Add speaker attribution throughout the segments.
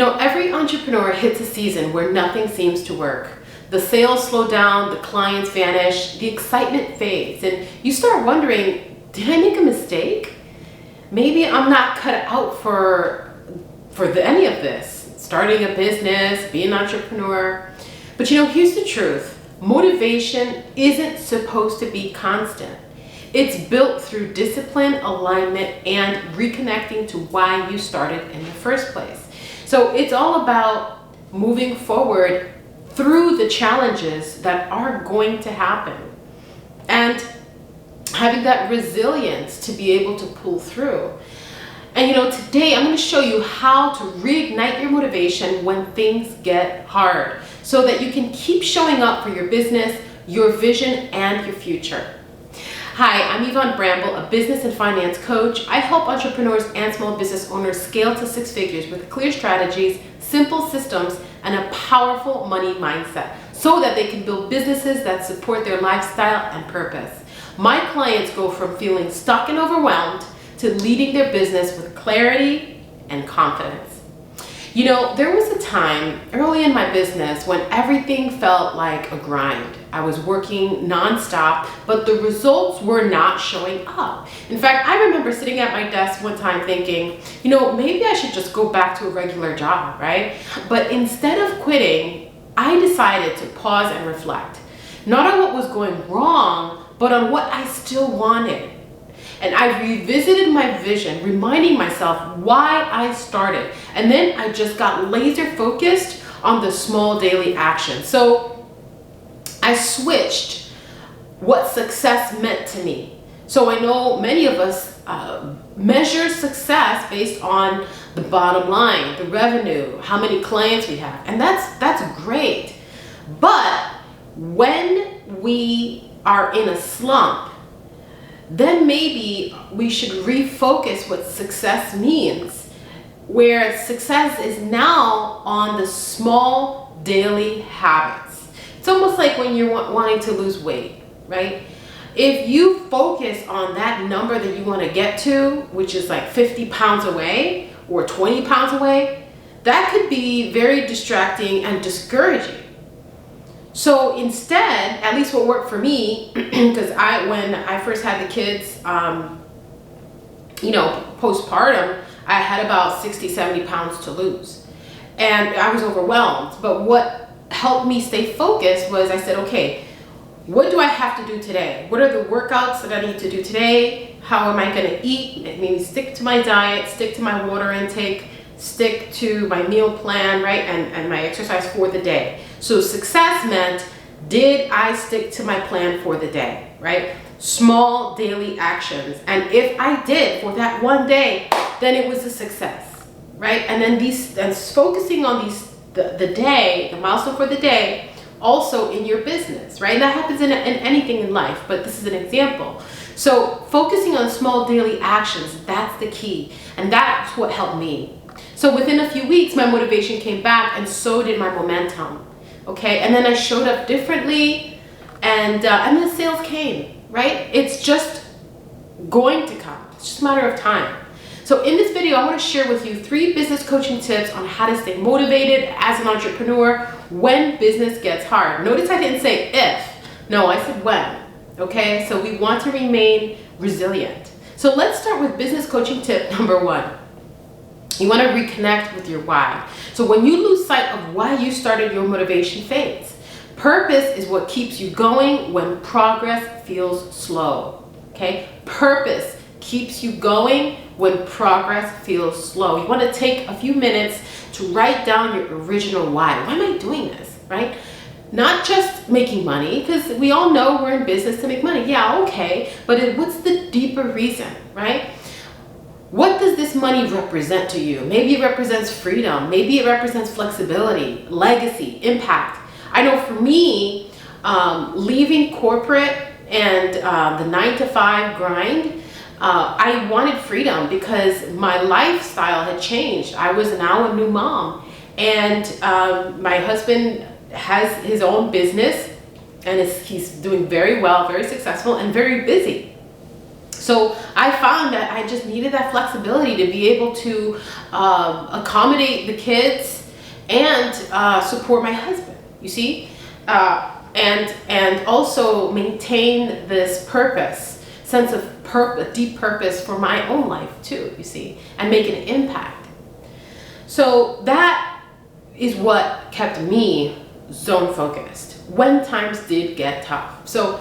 Speaker 1: Every entrepreneur hits a season where nothing seems to work. The sales slow down, the clients vanish, the excitement fades, and you start wondering, did I make a mistake? Maybe I'm not cut out for any of this, starting a business, being an entrepreneur. But here's the truth. Motivation isn't supposed to be constant. It's built through discipline, alignment, and reconnecting to why you started in the first place. So it's all about moving forward through the challenges that are going to happen and having that resilience to be able to pull through. And today I'm going to show you how to reignite your motivation when things get hard so that you can keep showing up for your business, your vision, and your future. Hi, I'm Yvonne Bramble, a business and finance coach. I help entrepreneurs and small business owners scale to six figures with clear strategies, simple systems, and a powerful money mindset so that they can build businesses that support their lifestyle and purpose. My clients go from feeling stuck and overwhelmed to leading their business with clarity and confidence. There was a time early in my business when everything felt like a grind. I was working nonstop, but the results were not showing up. In fact, I remember sitting at my desk one time thinking, maybe I should just go back to a regular job, right? But instead of quitting, I decided to pause and reflect, not on what was going wrong, but on what I still wanted. And I revisited my vision, reminding myself why I started. And then I just got laser focused on the small daily actions. So I switched what success meant to me. So I know many of us measure success based on the bottom line, the revenue, how many clients we have. And that's great. But when we are in a slump, then maybe we should refocus what success means, where success is now on the small daily habits. It's almost like when you're wanting to lose weight, right? If you focus on that number that you want to get to, which is like 50 pounds away or 20 pounds away, that could be very distracting and discouraging. So instead, at least what worked for me, because when I first had the kids, postpartum, I had about 60, 70 pounds to lose. And I was overwhelmed. But what helped me stay focused was I said, okay, what do I have to do today? What are the workouts that I need to do today? How am I going to eat? Maybe stick to my diet, stick to my water intake, stick to my meal plan, right? And my exercise for the day. So success meant, did I stick to my plan for the day, right? Small daily actions. And if I did for that one day, then it was a success, right? And then focusing on the milestone for the day, also in your business, right? And that happens in anything in life, but this is an example. So focusing on small daily actions, that's the key. And that's what helped me. So within a few weeks, my motivation came back and so did my momentum. Okay, and then I showed up differently and then sales came, right? It's just going to come. It's just a matter of time. So in this video, I want to share with you 3 business coaching tips on how to stay motivated as an entrepreneur when business gets hard. Notice I didn't say if, no, I said when, okay? So we want to remain resilient. So let's start with business coaching tip number 1. You want to reconnect with your why. So when you lose sight of why you started, your motivation fades. Purpose is what keeps you going when progress feels slow. Okay? Purpose keeps you going when progress feels slow. You want to take a few minutes to write down your original why. Why am I doing this? Right? Not just making money, because we all know we're in business to make money. Yeah, okay. But what's the deeper reason, right? What does this money represent to you? Maybe it represents freedom. Maybe it represents flexibility, legacy, impact. I know for me, leaving corporate and the 9-to-5 grind, I wanted freedom because my lifestyle had changed. I was now a new mom, and my husband has his own business, and he's doing very well, very successful, and very busy. So I found that I just needed that flexibility to be able to accommodate the kids and support my husband, you see, and also maintain this purpose, sense of deep purpose for my own life too, you see, and make an impact. So that is what kept me zone focused when times did get tough. So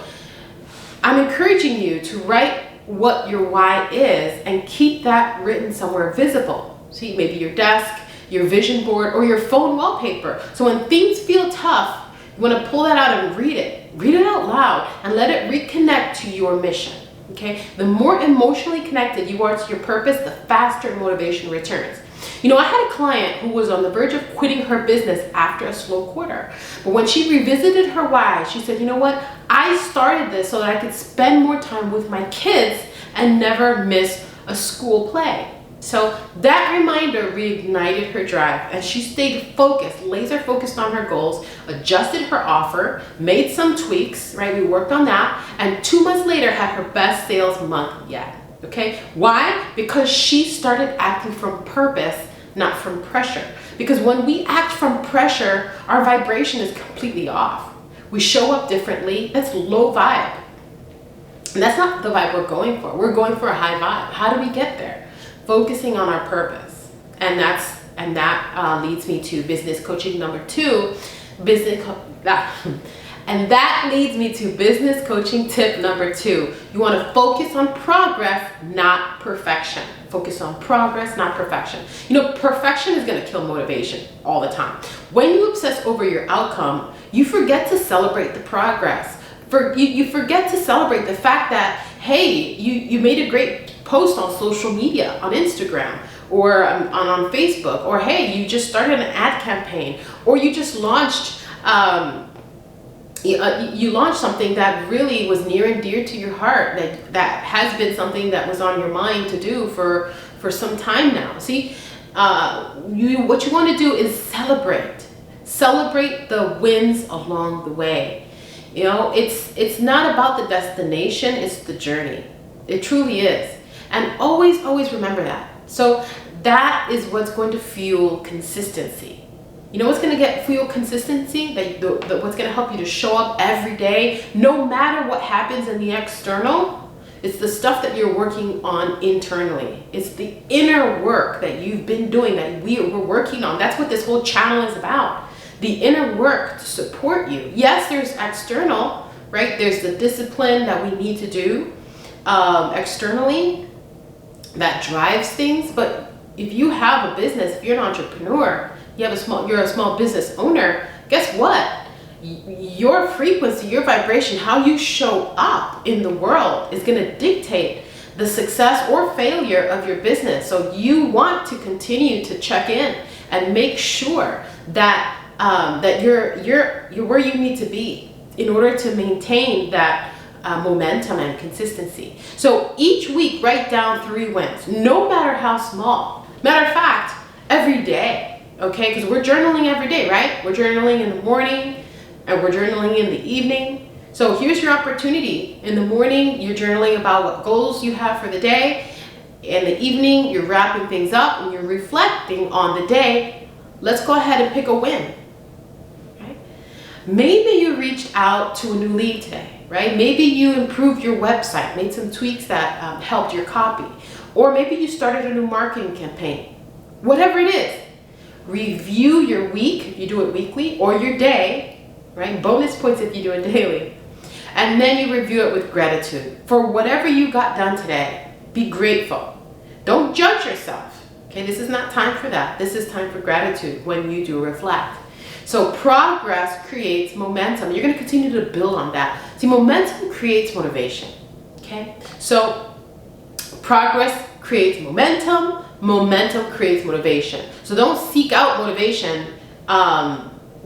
Speaker 1: I'm encouraging you to write what your why is and keep that written somewhere visible. See, maybe your desk, your vision board, or your phone wallpaper. So when things feel tough, you want to pull that out and read it. Read it out loud and let it reconnect to your mission. Okay? The more emotionally connected you are to your purpose, the faster motivation returns. You know, I had a client who was on the verge of quitting her business after a slow quarter. But when she revisited her why, she said, you know what? I started this so that I could spend more time with my kids and never miss a school play. So that reminder reignited her drive, and she stayed focused, laser focused on her goals, adjusted her offer, made some tweaks, right? We worked on that, and 2 months later had her best sales month yet. Okay, why? Because she started acting from purpose, not from pressure. Because when we act from pressure, our vibration is completely off. We show up differently. That's low vibe. And that's not the vibe we're going for. We're going for a high vibe. How do we get there? Focusing on our purpose. And that leads me to business coaching number 2. And that leads me to business coaching tip number 2. You want to focus on progress, not perfection. Focus on progress, not perfection. You know, perfection is going to kill motivation all the time. When you obsess over your outcome, you forget to celebrate the progress. You forget to celebrate the fact that, hey, you made a great post on social media, on Instagram, or on Facebook, or hey, you just started an ad campaign, or you just launched you launched something that really was near and dear to your heart, that has been something that was on your mind to do for some time now. See, what you want to do is celebrate the wins along the way. You know, it's not about the destination, it's the journey. It truly is. And always remember that. So that is what's going to fuel consistency. You know what's going to fuel consistency? What's going to help you to show up every day, no matter what happens in the external? It's the stuff that you're working on internally. It's the inner work that you've been doing, that we're working on. That's what this whole channel is about. The inner work to support you. Yes, there's external, right? There's the discipline that we need to do externally that drives things. But if you have a business, if you're an entrepreneur, you're a small business owner, guess what? Your frequency, your vibration, how you show up in the world is going to dictate the success or failure of your business. So you want to continue to check in and make sure that that you're where you need to be in order to maintain that momentum and consistency. So each week, write down 3 wins, no matter how small. Matter of fact, every day. Okay, because we're journaling every day, right? We're journaling in the morning and we're journaling in the evening. So here's your opportunity. In the morning, you're journaling about what goals you have for the day. In the evening, you're wrapping things up and you're reflecting on the day. Let's go ahead and pick a win. Right? Maybe you reached out to a new lead today, right? Maybe you improved your website, made some tweaks that helped your copy. Or maybe you started a new marketing campaign. Whatever it is. Review your week if you do it weekly, or your day, right? Bonus points if you do it daily. And then you review it with gratitude for whatever you got done today. Be grateful. Don't judge yourself. Okay, this is not time for that. This is time for gratitude when you do reflect. So progress creates momentum. You're going to continue to build on that. See, momentum creates motivation. Okay, so progress creates momentum. Momentum creates motivation. So don't seek out motivation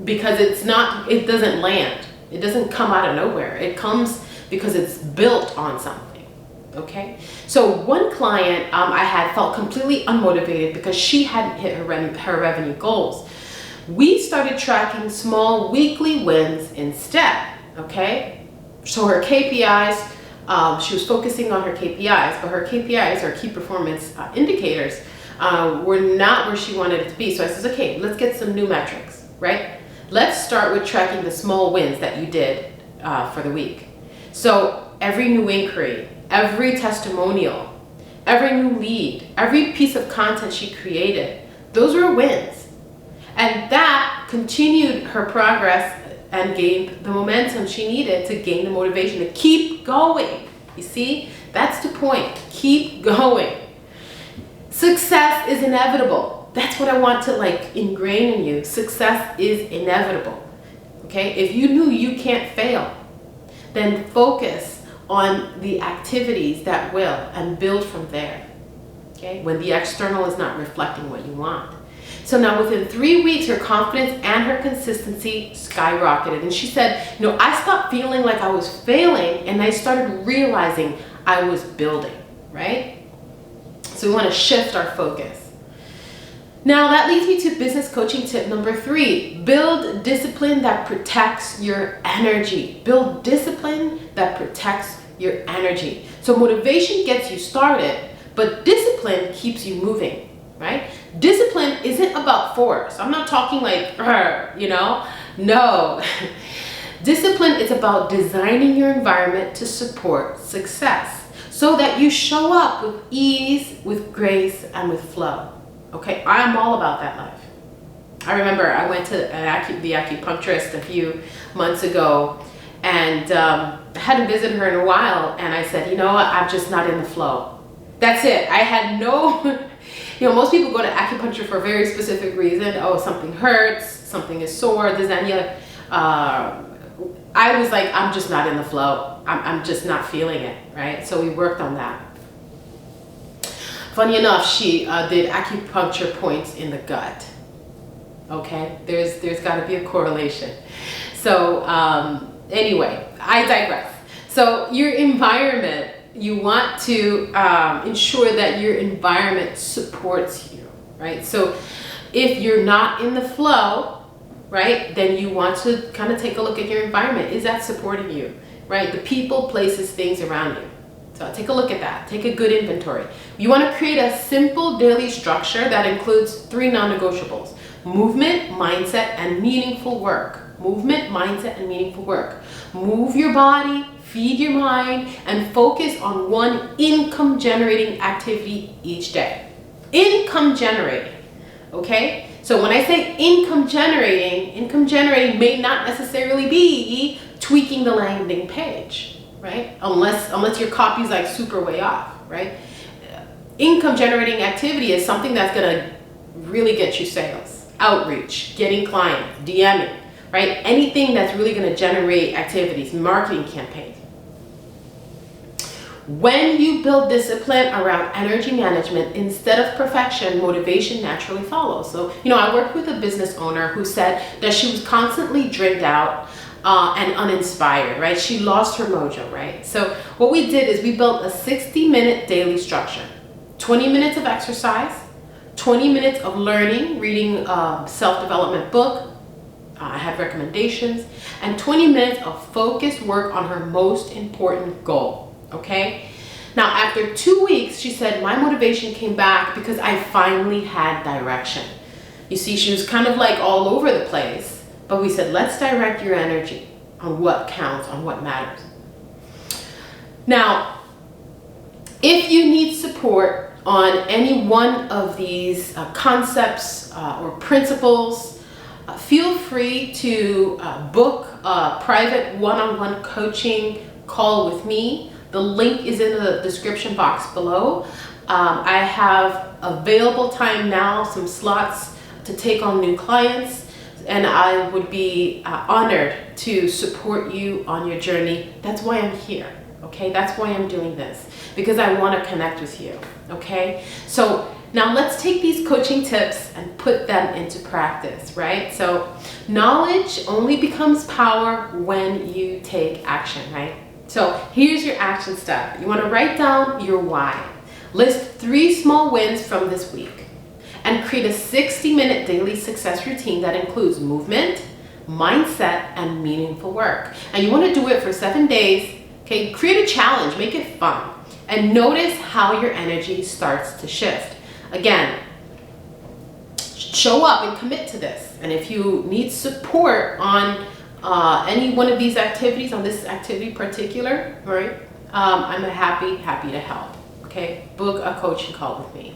Speaker 1: because it doesn't land. It doesn't come out of nowhere. It comes because it's built on something. Okay? So one client I had felt completely unmotivated because she hadn't hit her revenue goals. We started tracking small weekly wins instead. Okay? So her KPIs She was focusing on her KPIs, but her KPIs, or key performance indicators, were not where she wanted it to be. So I says, okay, let's get some new metrics, right? Let's start with tracking the small wins that you did for the week. So every new inquiry, every testimonial, every new lead, every piece of content she created, those were wins. And that continued her progress and gained the momentum she needed to gain the motivation to keep going. You see, that's the point. Keep going. Success is inevitable. That's what I want to ingrain in you. Success is inevitable. Okay? If you knew you can't fail, then focus on the activities that will and build from there. Okay? When the external is not reflecting what you want. So now within 3 weeks, her confidence and her consistency skyrocketed. And she said, I stopped feeling like I was failing and I started realizing I was building, right? So we want to shift our focus. Now that leads me to business coaching tip number 3. Build discipline that protects your energy. Build discipline that protects your energy. So motivation gets you started, but discipline keeps you moving. Right? Discipline isn't about force. I'm not talking no. Discipline is about designing your environment to support success so that you show up with ease, with grace, and with flow. Okay, I'm all about that life. I remember I went to the acupuncturist a few months ago, and I hadn't visited her in a while, and I said, what, I'm just not in the flow. That's it. I had no... most people go to acupuncture for a very specific reason. Oh, something hurts, something is sore, this, that, and the other. I was like, I'm just not in the flow. I'm just not feeling it, right? So we worked on that. Funny enough, she did acupuncture points in the gut. Okay, there's got to be a correlation. So anyway, I digress. So your environment, you want to ensure that your environment supports you, right? So if you're not in the flow, right, then you want to kind of take a look at your environment. Is that supporting you, right? The people, places, things around you. So take a look at that. Take a good inventory. You want to create a simple daily structure that includes 3 non-negotiables: movement, mindset, and meaningful work. Movement, mindset, and meaningful work. Move your body, feed your mind, and focus on one income generating activity each day. Income generating, okay? So when I say income generating may not necessarily be tweaking the landing page, right? Unless your copy's super way off, right? Income generating activity is something that's gonna really get you sales, outreach, getting clients, DMing, right? Anything that's really gonna generate activities, marketing campaigns. When you build discipline around energy management instead of perfection, motivation naturally follows. So, I worked with a business owner who said that she was constantly drained out and uninspired, right? She lost her mojo, right? So what we did is we built a 60-minute daily structure. 20 minutes of exercise, 20 minutes of learning, reading a self-development book, I had recommendations, and 20 minutes of focused work on her most important goal. Okay. Now, after 2 weeks, she said, my motivation came back because I finally had direction. You see, she was kind of all over the place, but we said, let's direct your energy on what counts, on what matters. Now, if you need support on any one of these concepts or principles, feel free to book a private one-on-one coaching call with me. The link is in the description box below. I have available time now, some slots to take on new clients, and I would be honored to support you on your journey. That's why I'm here, okay? That's why I'm doing this, because I want to connect with you, okay? So now let's take these coaching tips and put them into practice, right? So knowledge only becomes power when you take action, right? So here's your action step. You want to write down your why. List 3 small wins from this week and create a 60-minute daily success routine that includes movement, mindset, and meaningful work. And you want to do it for 7 days Okay, create a challenge, make it fun, and notice how your energy starts to shift. Again, show up and commit to this. And if you need support on any one of these activities, on this activity particular, right, I'm happy to help. Okay, book a coaching call with me.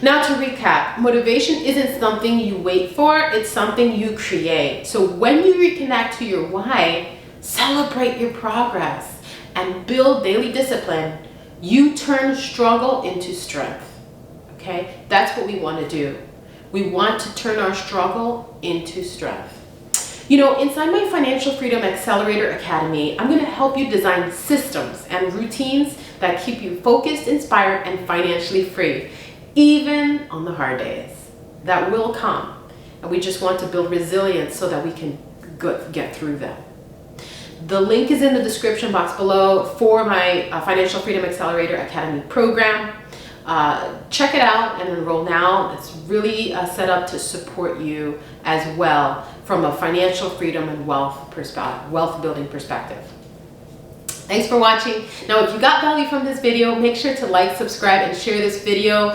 Speaker 1: Now to recap, motivation isn't something you wait for, it's something you create. So when you reconnect to your why, celebrate your progress and build daily discipline, you turn struggle into strength. Okay, that's what we want to do. We want to turn our struggle into strength. You know, inside my Financial Freedom Accelerator Academy, I'm going to help you design systems and routines that keep you focused, inspired, and financially free, even on the hard days that will come. And we just want to build resilience so that we can get through them. The link is in the description box below for my Financial Freedom Accelerator Academy program. Check it out and enroll now. It's really set up to support you as well from a financial freedom and wealth building perspective. Thanks for watching. Now, if you got value from this video, make sure to like, subscribe, and share this video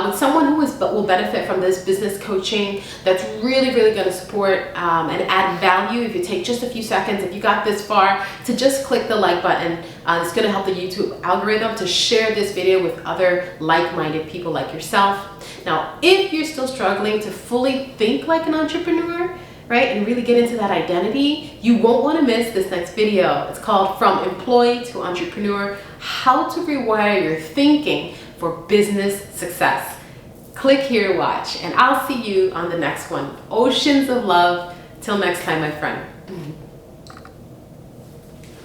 Speaker 1: with someone who will benefit from this business coaching that's really going to support and add value. If you take just a few seconds, if you got this far, to just click the like button. It's going to help the YouTube algorithm to share this video with other like-minded people like yourself. Now, if you're still struggling to fully think like an entrepreneur, right, and really get into that identity, you won't want to miss this next video. It's called From Employee to Entrepreneur, How to Rewire Your Thinking for Business Success. Click here to watch, and I'll see you on the next one. Oceans of love. Till next time, my friend.